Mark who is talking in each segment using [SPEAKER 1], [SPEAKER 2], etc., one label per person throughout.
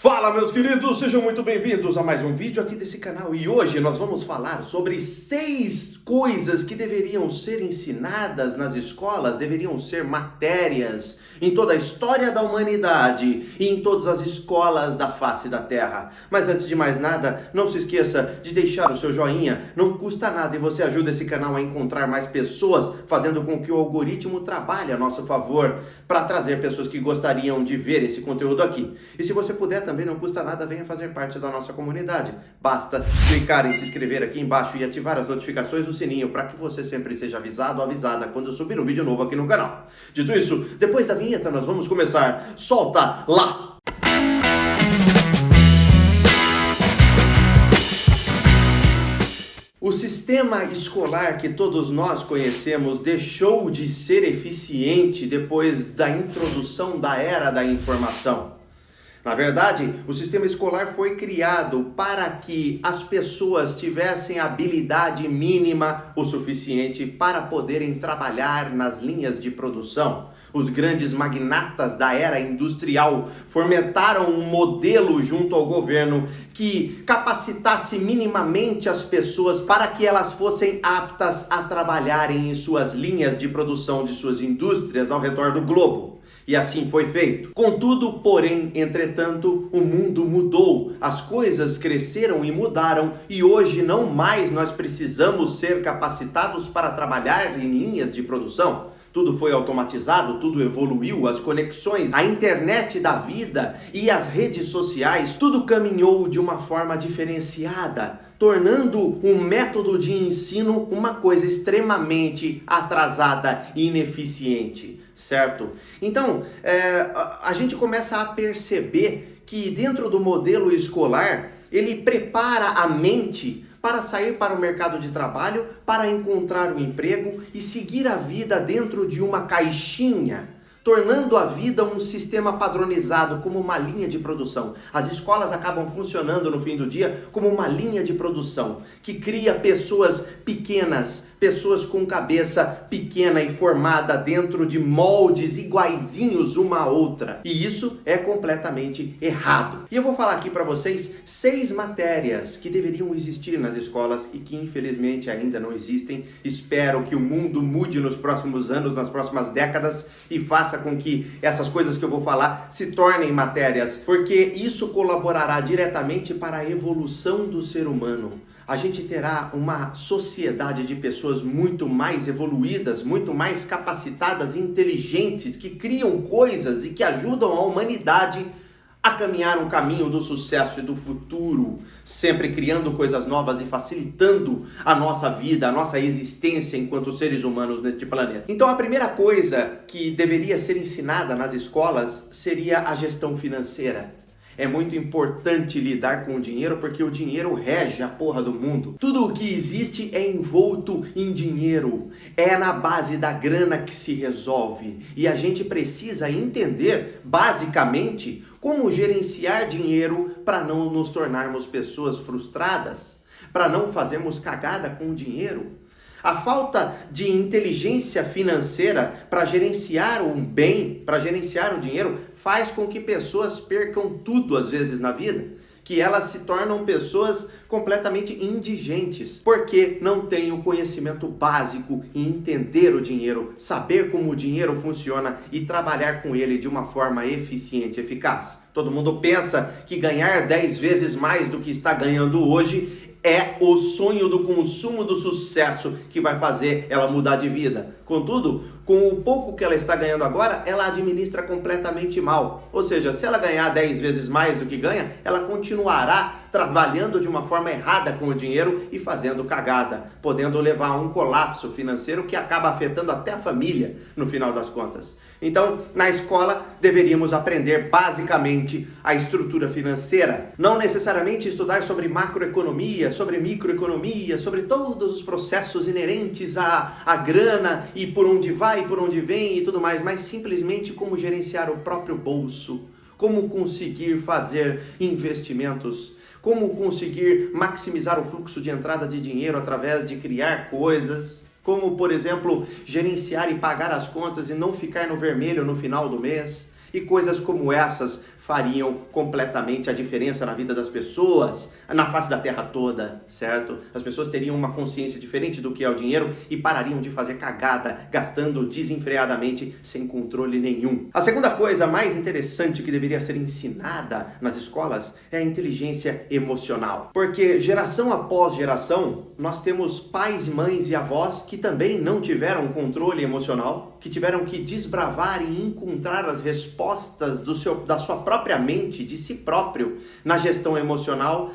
[SPEAKER 1] Fala, meus queridos, sejam muito bem-vindos a mais um vídeo aqui desse canal e hoje nós vamos falar sobre 6 coisas que deveriam ser ensinadas nas escolas, deveriam ser matérias em toda a história da humanidade e em todas as escolas da face da Terra. Mas antes de mais nada, não se esqueça de deixar o seu joinha, não custa nada e você ajuda esse canal a encontrar mais pessoas, fazendo com que o algoritmo trabalhe a nosso favor para trazer pessoas que gostariam de ver esse conteúdo aqui. E se você puder também não custa nada, venha fazer parte da nossa comunidade. Basta clicar em se inscrever aqui embaixo e ativar as notificações do sininho para que você sempre seja avisado ou avisada quando eu subir um vídeo novo aqui no canal. Dito isso, depois da vinheta nós vamos começar. Solta lá! O sistema escolar que todos nós conhecemos deixou de ser eficiente depois da introdução da era da informação. Na verdade, o sistema escolar foi criado para que as pessoas tivessem habilidade mínima o suficiente para poderem trabalhar nas linhas de produção. Os grandes magnatas da era industrial fomentaram um modelo junto ao governo que capacitasse minimamente as pessoas para que elas fossem aptas a trabalharem em suas linhas de produção de suas indústrias ao redor do globo. E assim foi feito. Contudo, porém, entretanto, o mundo mudou, as coisas cresceram e mudaram e hoje não mais nós precisamos ser capacitados para trabalhar em linhas de produção. Tudo foi automatizado, tudo evoluiu, as conexões, a internet da vida e as redes sociais, tudo caminhou de uma forma diferenciada, tornando um método de ensino uma coisa extremamente atrasada e ineficiente, certo? Então, a gente começa a perceber que dentro do modelo escolar, ele prepara a mente para sair para o mercado de trabalho, para encontrar um emprego e seguir a vida dentro de uma caixinha, tornando a vida um sistema padronizado como uma linha de produção. As escolas acabam funcionando no fim do dia como uma linha de produção que cria pessoas pequenas, pessoas com cabeça pequena e formada dentro de moldes iguaizinhos uma à outra. E isso é completamente errado. E eu vou falar aqui para vocês 6 matérias que deveriam existir nas escolas e que infelizmente ainda não existem. Espero que o mundo mude nos próximos anos, nas próximas décadas e faça com que essas coisas que eu vou falar se tornem matérias, porque isso colaborará diretamente para a evolução do ser humano. A gente terá uma sociedade de pessoas muito mais evoluídas, muito mais capacitadas e inteligentes, que criam coisas e que ajudam a humanidade a caminhar um caminho do sucesso e do futuro, sempre criando coisas novas e facilitando a nossa vida, a nossa existência enquanto seres humanos neste planeta. Então a primeira coisa que deveria ser ensinada nas escolas seria a gestão financeira. É muito importante lidar com o dinheiro porque o dinheiro rege a porra do mundo. Tudo o que existe é envolto em dinheiro. É na base da grana que se resolve. E a gente precisa entender, basicamente, como gerenciar dinheiro para não nos tornarmos pessoas frustradas, para não fazermos cagada com o dinheiro. A falta de inteligência financeira para gerenciar um bem, para gerenciar o dinheiro, faz com que pessoas percam tudo às vezes na vida, que elas se tornam pessoas completamente indigentes, porque não têm o conhecimento básico em entender o dinheiro, saber como o dinheiro funciona e trabalhar com ele de uma forma eficiente e eficaz. Todo mundo pensa que ganhar 10 vezes mais do que está ganhando hoje é o sonho do consumo do sucesso que vai fazer ela mudar de vida. Contudo, com o pouco que ela está ganhando agora, ela administra completamente mal. Ou seja, se ela ganhar 10 vezes mais do que ganha, ela continuará trabalhando de uma forma errada com o dinheiro e fazendo cagada, podendo levar a um colapso financeiro que acaba afetando até a família no final das contas. Então, na escola, deveríamos aprender basicamente a estrutura financeira. Não necessariamente estudar sobre macroeconomia, sobre microeconomia, sobre todos os processos inerentes à grana e por onde vai e por onde vem e tudo mais, mas simplesmente como gerenciar o próprio bolso, como conseguir fazer investimentos, como conseguir maximizar o fluxo de entrada de dinheiro através de criar coisas, como, por exemplo, gerenciar e pagar as contas e não ficar no vermelho no final do mês. E coisas como essas fariam completamente a diferença na vida das pessoas, na face da terra toda, certo? As pessoas teriam uma consciência diferente do que é o dinheiro e parariam de fazer cagada, gastando desenfreadamente, sem controle nenhum. A segunda coisa mais interessante que deveria ser ensinada nas escolas é a inteligência emocional. Porque geração após geração, nós temos pais, mães e avós que também não tiveram controle emocional, que tiveram que desbravar e encontrar as respostas da sua própria mente, de si próprio, na gestão emocional,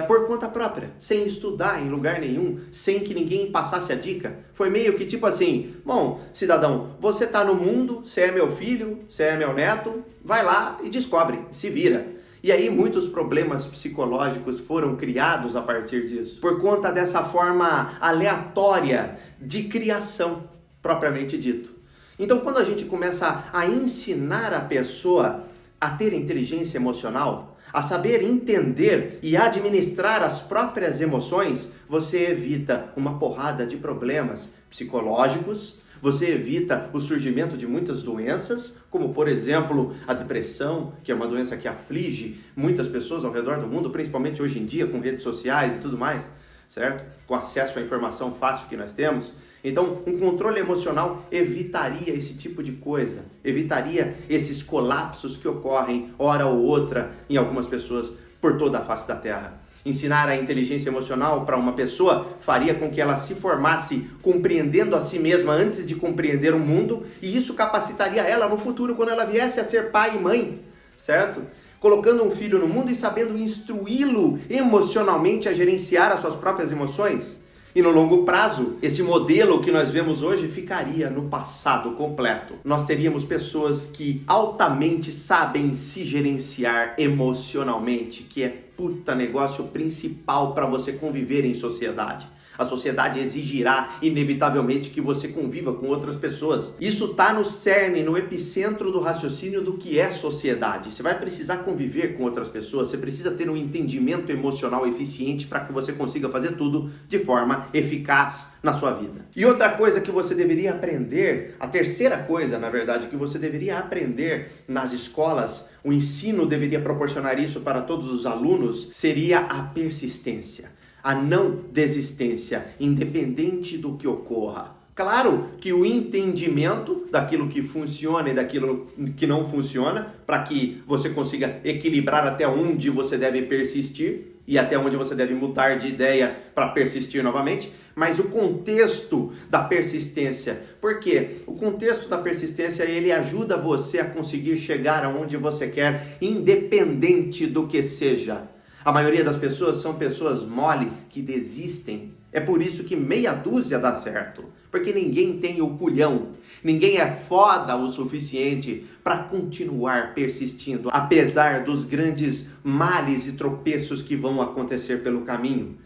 [SPEAKER 1] por conta própria, sem estudar em lugar nenhum, sem que ninguém passasse a dica. Foi meio que tipo assim, bom, cidadão, você tá no mundo, você é meu filho, você é meu neto, vai lá e descobre, se vira. E aí muitos problemas psicológicos foram criados a partir disso, por conta dessa forma aleatória de criação, propriamente dito. Então, quando a gente começa a ensinar a pessoa a ter inteligência emocional, a saber entender e administrar as próprias emoções, você evita uma porrada de problemas psicológicos, você evita o surgimento de muitas doenças, como por exemplo a depressão, que é uma doença que aflige muitas pessoas ao redor do mundo, principalmente hoje em dia com redes sociais e tudo mais, certo? Com acesso à informação fácil que nós temos. Então, um controle emocional evitaria esse tipo de coisa, evitaria esses colapsos que ocorrem, hora ou outra, em algumas pessoas por toda a face da Terra. Ensinar a inteligência emocional para uma pessoa faria com que ela se formasse compreendendo a si mesma antes de compreender o mundo, e isso capacitaria ela no futuro, quando ela viesse a ser pai e mãe, certo? Colocando um filho no mundo e sabendo instruí-lo emocionalmente a gerenciar as suas próprias emoções. E no longo prazo, esse modelo que nós vemos hoje ficaria no passado completo. Nós teríamos pessoas que altamente sabem se gerenciar emocionalmente, que é puta negócio principal para você conviver em sociedade. A sociedade exigirá, inevitavelmente, que você conviva com outras pessoas. Isso está no cerne, no epicentro do raciocínio do que é sociedade. Você vai precisar conviver com outras pessoas, você precisa ter um entendimento emocional eficiente para que você consiga fazer tudo de forma eficaz na sua vida. E outra coisa que você deveria aprender, a terceira coisa, na verdade, que você deveria aprender nas escolas, o ensino deveria proporcionar isso para todos os alunos, seria a persistência. A não desistência, independente do que ocorra. Claro que o entendimento daquilo que funciona e daquilo que não funciona, para que você consiga equilibrar até onde você deve persistir e até onde você deve mudar de ideia para persistir novamente, mas o contexto da persistência. Por quê? O contexto da persistência, ele ajuda você a conseguir chegar aonde você quer, independente do que seja. A maioria das pessoas são pessoas moles que desistem. É por isso que meia dúzia dá certo. Porque ninguém tem o culhão. Ninguém é foda o suficiente para continuar persistindo, apesar dos grandes males e tropeços que vão acontecer pelo caminho.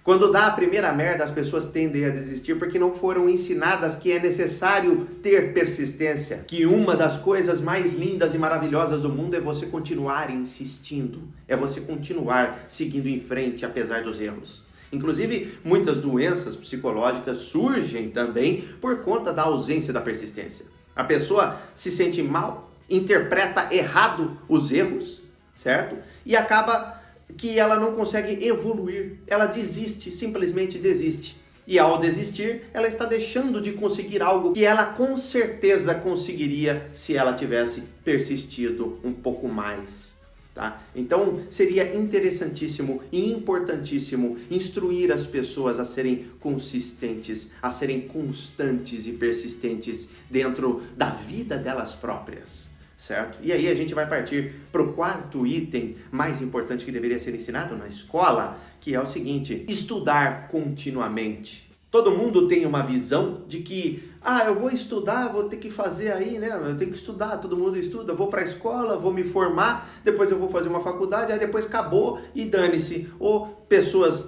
[SPEAKER 1] Quando dá a primeira merda, as pessoas tendem a desistir porque não foram ensinadas que é necessário ter persistência. Que uma das coisas mais lindas e maravilhosas do mundo é você continuar insistindo. É você continuar seguindo em frente apesar dos erros. Inclusive, muitas doenças psicológicas surgem também por conta da ausência da persistência. A pessoa se sente mal, interpreta errado os erros, certo? E acaba que ela não consegue evoluir, ela desiste, simplesmente desiste. E ao desistir, ela está deixando de conseguir algo que ela com certeza conseguiria se ela tivesse persistido um pouco mais. Tá? Então, seria interessantíssimo e importantíssimo instruir as pessoas a serem consistentes, a serem constantes e persistentes dentro da vida delas próprias. Certo? E aí a gente vai partir para o quarto item mais importante que deveria ser ensinado na escola, que é o seguinte: estudar continuamente. Todo mundo tem uma visão de que, eu vou estudar, vou ter que fazer aí, né? Eu tenho que estudar, todo mundo estuda, vou para a escola, vou me formar, depois eu vou fazer uma faculdade, aí depois acabou e dane-se. Ou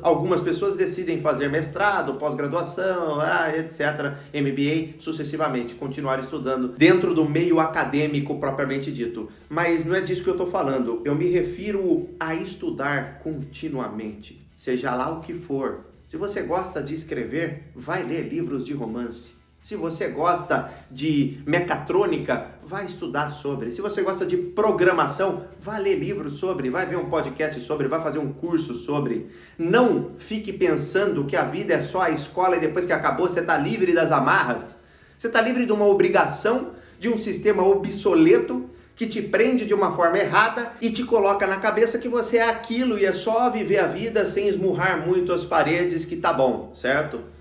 [SPEAKER 1] algumas pessoas decidem fazer mestrado, pós-graduação, etc., MBA, sucessivamente, continuar estudando dentro do meio acadêmico propriamente dito. Mas não é disso que eu estou falando, eu me refiro a estudar continuamente, seja lá o que for. Se você gosta de escrever, vai ler livros de romance. Se você gosta de mecatrônica, vai estudar sobre. Se você gosta de programação, vai ler livros sobre, vai ver um podcast sobre, vai fazer um curso sobre. Não fique pensando que a vida é só a escola e depois que acabou você está livre das amarras. Você está livre de uma obrigação, de um sistema obsoleto que te prende de uma forma errada e te coloca na cabeça que você é aquilo e é só viver a vida sem esmurrar muito as paredes que tá bom, certo?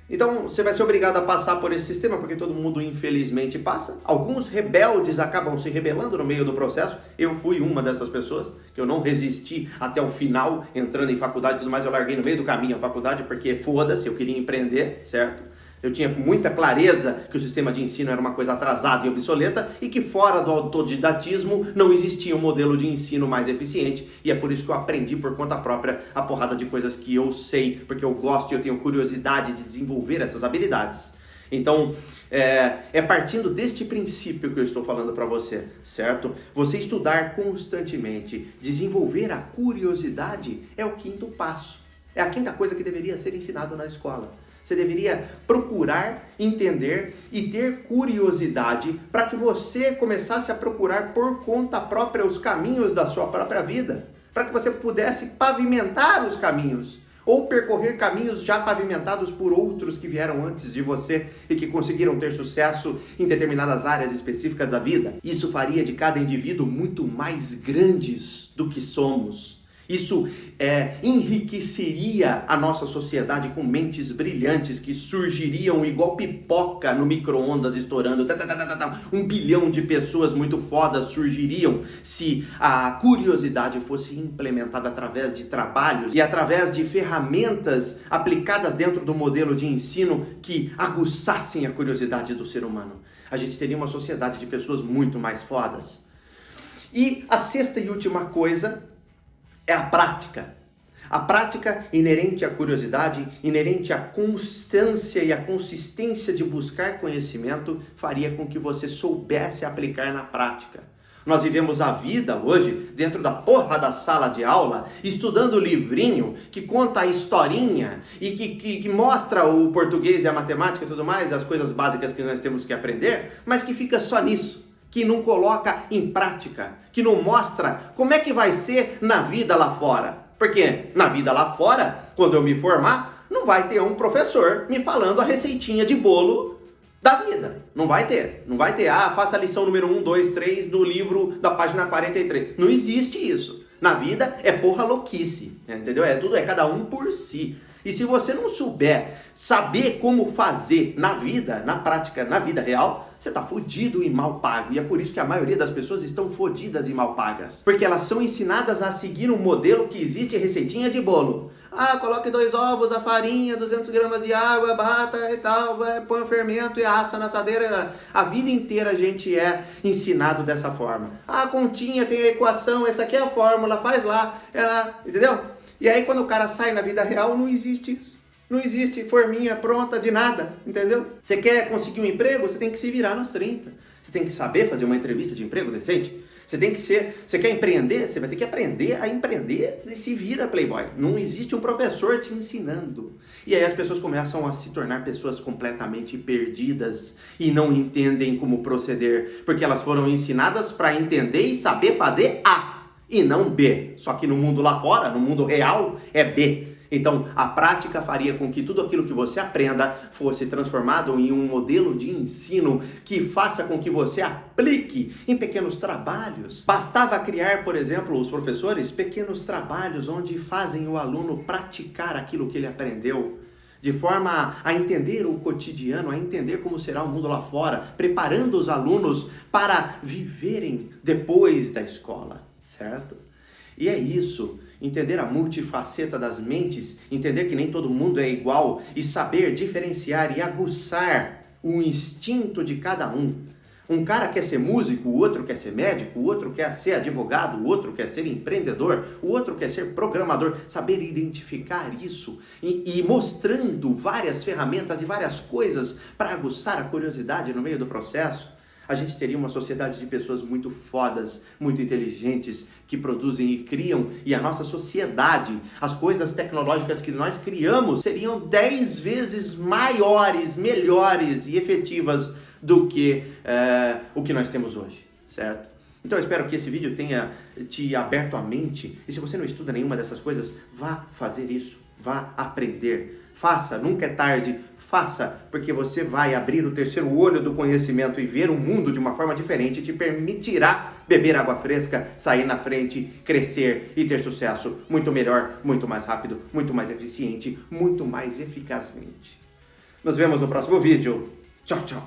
[SPEAKER 1] Então você vai ser obrigado a passar por esse sistema, porque todo mundo infelizmente passa. Alguns rebeldes acabam se rebelando no meio do processo. Eu fui uma dessas pessoas, que eu não resisti até o final, entrando em faculdade e tudo mais. Eu larguei no meio do caminho a faculdade, porque foda-se, eu queria empreender, certo? Eu tinha muita clareza que o sistema de ensino era uma coisa atrasada e obsoleta e que fora do autodidatismo não existia um modelo de ensino mais eficiente. E é por isso que eu aprendi por conta própria a porrada de coisas que eu sei, porque eu gosto e eu tenho curiosidade de desenvolver essas habilidades. Então, é partindo deste princípio que eu estou falando para você, certo? Você estudar constantemente, desenvolver a curiosidade é o quinto passo. É a quinta coisa que deveria ser ensinado na escola. Você deveria procurar entender e ter curiosidade para que você começasse a procurar por conta própria os caminhos da sua própria vida. Para que você pudesse pavimentar os caminhos ou percorrer caminhos já pavimentados por outros que vieram antes de você e que conseguiram ter sucesso em determinadas áreas específicas da vida. Isso faria de cada indivíduo muito mais grandes do que somos. Isso enriqueceria a nossa sociedade com mentes brilhantes que surgiriam igual pipoca no micro-ondas estourando. 1 bilhão de pessoas muito fodas surgiriam se a curiosidade fosse implementada através de trabalhos e através de ferramentas aplicadas dentro do modelo de ensino que aguçassem a curiosidade do ser humano. A gente teria uma sociedade de pessoas muito mais fodas. E a sexta e última coisa é a prática. A prática inerente à curiosidade, inerente à constância e à consistência de buscar conhecimento, faria com que você soubesse aplicar na prática. Nós vivemos a vida hoje dentro da porra da sala de aula, estudando o livrinho que conta a historinha e que mostra o português e a matemática e tudo mais, as coisas básicas que nós temos que aprender, mas que fica só nisso. Que não coloca em prática, que não mostra como é que vai ser na vida lá fora. Porque na vida lá fora, quando eu me formar, não vai ter um professor me falando a receitinha de bolo da vida. Não vai ter. Não vai ter, faça a lição número 1, 2, 3 do livro da página 43. Não existe isso. Na vida é porra louquice, entendeu? É cada um por si. E se você não souber saber como fazer na vida, na prática, na vida real, você tá fudido e mal pago. E é por isso que a maioria das pessoas estão fodidas e mal pagas. Porque elas são ensinadas a seguir um modelo que existe receitinha de bolo. Coloque 2 ovos, a farinha, 200 gramas de água, bata e tal, põe o fermento e assa na assadeira. A vida inteira a gente é ensinado dessa forma. A continha tem a equação, essa aqui é a fórmula, faz lá, entendeu? E aí quando o cara sai na vida real, não existe isso. Não existe forminha pronta de nada, entendeu? Você quer conseguir um emprego, você tem que se virar nos 30. Você tem que saber fazer uma entrevista de emprego decente. Você quer empreender, você vai ter que aprender a empreender e se vira, playboy. Não existe um professor te ensinando. E aí as pessoas começam a se tornar pessoas completamente perdidas e não entendem como proceder, porque elas foram ensinadas para entender e saber fazer A e não B. Só que no mundo lá fora, no mundo real, é B. Então, a prática faria com que tudo aquilo que você aprenda fosse transformado em um modelo de ensino que faça com que você aplique em pequenos trabalhos. Bastava criar, por exemplo, os professores, pequenos trabalhos onde fazem o aluno praticar aquilo que ele aprendeu, de forma a entender o cotidiano, a entender como será o mundo lá fora, preparando os alunos para viverem depois da escola, certo? E é isso, entender a multifaceta das mentes, entender que nem todo mundo é igual e saber diferenciar e aguçar o instinto de cada um. Um cara quer ser músico, o outro quer ser médico, o outro quer ser advogado, o outro quer ser empreendedor, o outro quer ser programador. Saber identificar isso e mostrando várias ferramentas e várias coisas para aguçar a curiosidade no meio do processo. A gente teria uma sociedade de pessoas muito fodas, muito inteligentes, que produzem e criam, e a nossa sociedade, as coisas tecnológicas que nós criamos, seriam 10 vezes maiores, melhores e efetivas do que o que nós temos hoje, certo? Então eu espero que esse vídeo tenha te aberto a mente, e se você não estuda nenhuma dessas coisas, vá fazer isso, vá aprender. Faça, nunca é tarde, faça, porque você vai abrir o terceiro olho do conhecimento e ver o mundo de uma forma diferente, te permitirá beber água fresca, sair na frente, crescer e ter sucesso muito melhor, muito mais rápido, muito mais eficiente, muito mais eficazmente. Nos vemos no próximo vídeo. Tchau, tchau!